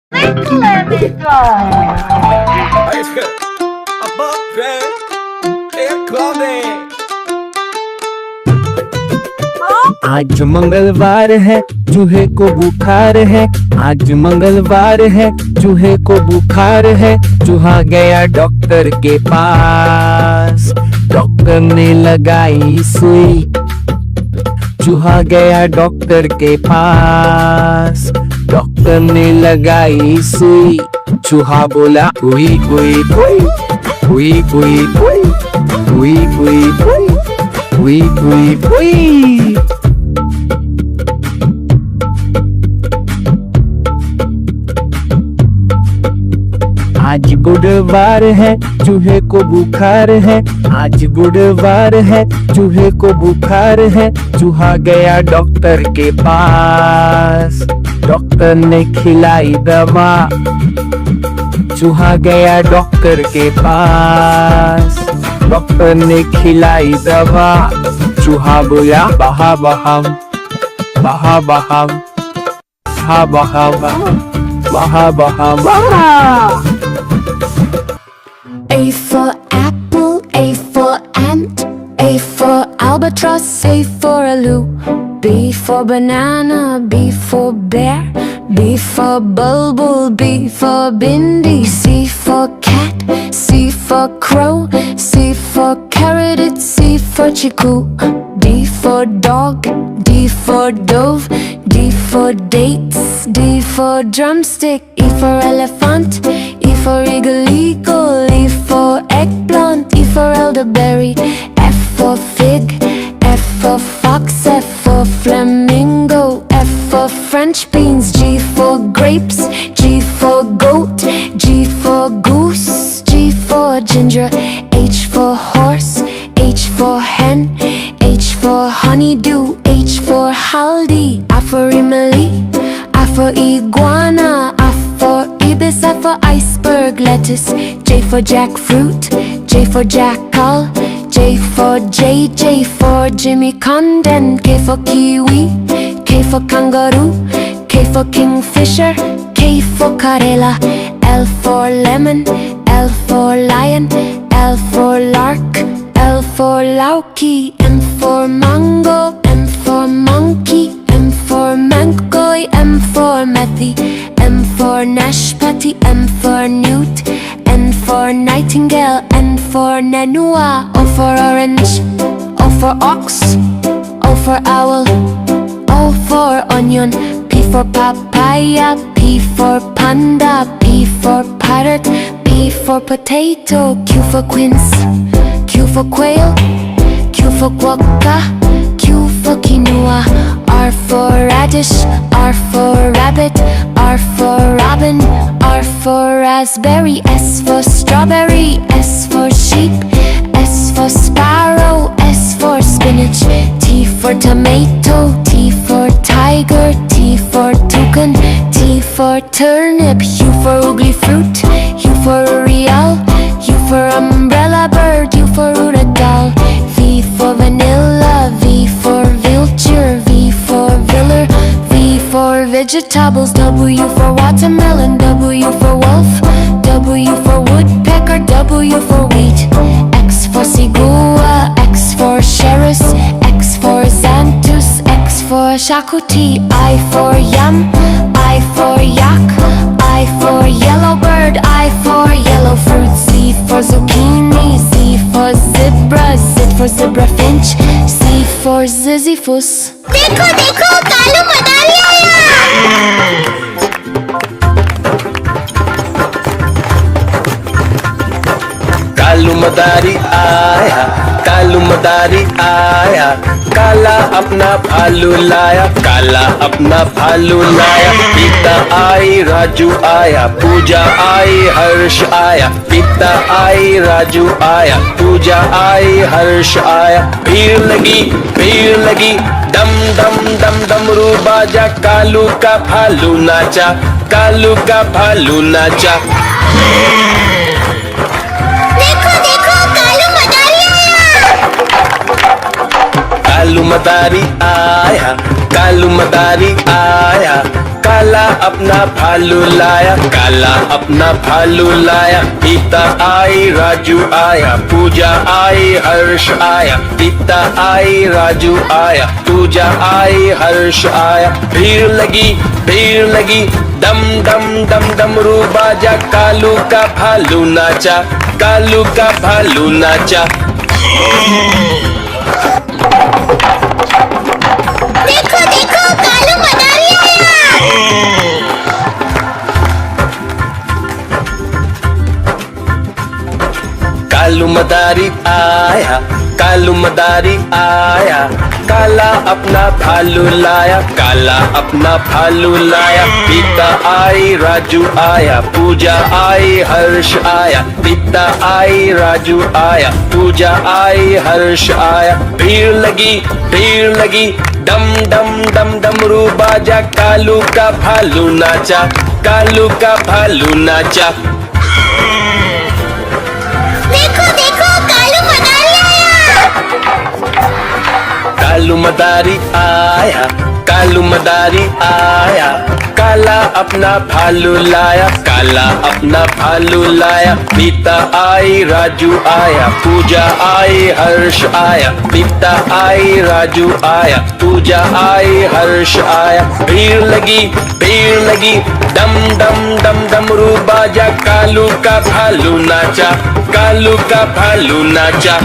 आज मंगलवार है, चूहे को बुखार है। आज मंगलवार है, चूहे को बुखार है। चूहा गया डॉक्टर के पास, डॉक्टर ने लगाई सुई। चूहा गया डॉक्टर के पास, डॉक्टर ने लगाई सुई। चूहा बोला कोई कोई कोई कोई कोई कोई कोई कोई कोई कोई कोई। आज बुधवार है, चूहे को बुखार है। आज बुधवार है, चूहे को बुखार है। चूहा गया डॉक्टर के पास, डॉक्टर ने खिलाई दवा। चूहा गया डॉक्टर के पास, डॉक्टर ने खिलाई दवा। चूहा बोला बहा बहम बहा बहम बहा बहा बहा बहा बहा। A for apple, A for ant, A for albatross, A for Aloo. B for banana, B for bear, B for bulbul, B for bindi. C for cat, C for crow, C for carrot, it's C for chiku. D for dog, D for dove, D for dates, D for drumstick. E for elephant, E for eagle eagle, E for eggplant, E for elderberry. F for fig, F for fox, F for flamingo, F for French beans. G for grapes, G for goat, G for goose, G for ginger. H for horse, H for hen, H for honeydew, H for haldi. A for emily, A for iguana, A for ibis, A for iceberg lettuce. J for jackfruit, J for jackal, J for J for Jimmy Condon. K for kiwi, K for kangaroo, K for kingfisher, K for karela. L for lemon, L for lion, L for lark, L for lauki. M for mango, M for monkey, M for mangoy, M for methi. M for nashpati, M for newt, N for nightingale, N for nanua. O for orange, O for ox, O for owl, O for onion. P for papaya, P for panda, P for parrot, P for potato. Q for quince, Q for quail, Q for quokka, Q for quinoa. R for radish, R for rabbit, R for robin, R for raspberry. S for strawberry, S for sheep, S for sparrow, S for spinach. T for tomato, T for tiger, T for toucan, T for turnip. U for ugly fruit, U for urial, U for umbrella bird, U for udadal. V for vanilla, V for vulture, V for viller, V for vegetables. W for watermelon, W for wolf, W for woodpecker, W for wheat. X for sigua, X for cherus, X for xanthus, X for shakuti. I for yam, I for yak, I for yellow bird, I for yellow fruit. Z for zucchini, Z for zebra, Z for zebra finch, Z for ziziphus. देखो देखो कालू मदारी आया। कालू मदारी आया, कालू मदारी आया। काला अपना भालू लाया, काला अपना भालू लाया। पिता आई राजू आया, पूजा आई हर्ष आया। पिता आई राजू आया, पूजा आई हर्ष आया। भीड़ लगी डम डम डम डमरू बाजा। कालू का भालू नाचा, कालू का भालू नाचा। देखो देखो कालू मदारी आया। कालू मदारी आया, कालू मदारी आया। काला अपना भालू लाया, काला अपना भालू लाया। गीता आई, राजू आया, पूजा आई, हर्ष आया। गीता आई, राजू आया, पूजा आई, हर्ष आया। भीड़ लगी, दम दम दम डमरू बाजा। कालू का भालू नाचा, कालू का भालू नाचा। देखो देखो कालू मदारी आया। कालू मदारी आया, कालू मदारी आया। काला अपना भालू लाया, काला अपना भालू लाया। गीता आई, राजू आया, पूजा आई, हर्ष आया। गीता आई, राजू आया, पूजा आई, हर्ष आया। भीड़ लगी, डम डम डम डमरू बाजा। कालू का भालू नाचा, कालू का भालू नाचा। देखो देखो कालू मदारी आया। कालू मदारी आया, कालू मदारी आया। काला अपना भालू लाया, काला अपना भालू लाया। गीता आई, राजू आया, पूजा आई, हर्ष आया। गीता आई, राजू आया, पूजा आई, हर्ष आया। भीड़ लगी, डम डम डम डमरू बाजा। कालू का भालू नाचा, कालू का भालू नाचा।